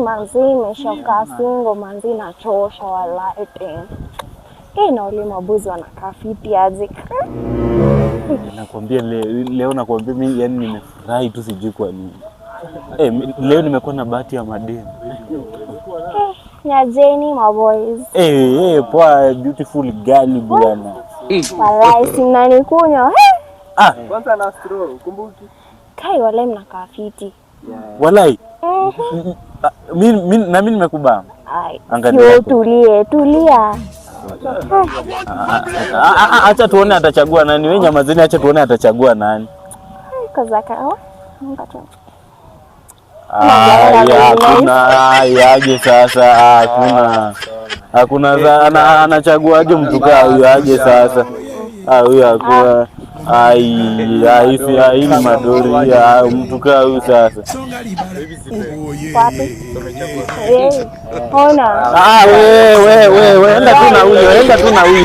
manzi nimeshoka single manzi nachosha wallahi. Na wale mabuzi wanakaa fiti aje. Nakwambia leo nakwambia mimi yani nimefurahi tu sijui kwa nini. Leo nimekuwa na bahati ya madeni. Nyajeni my boys. Poa beautiful girl bwana. Wallahi sinanikunywa. Kwanza na straw, kumbuki. Kai wale mnakaa fiti. Wallahi. Mimi nimekubamba. Angalia. Tulia. Acha tuone atachagua nani. Wewe nyamazeni, acha tuone atachagua nani. Kazaka. Hakuna aje sasa. Hakuna anachaguaje mtu kaa huyo aje sasa. Huyo hakuna. Hii madori ya mtu kaa huyo sasa. Ona. Wewe enda tu na huyo.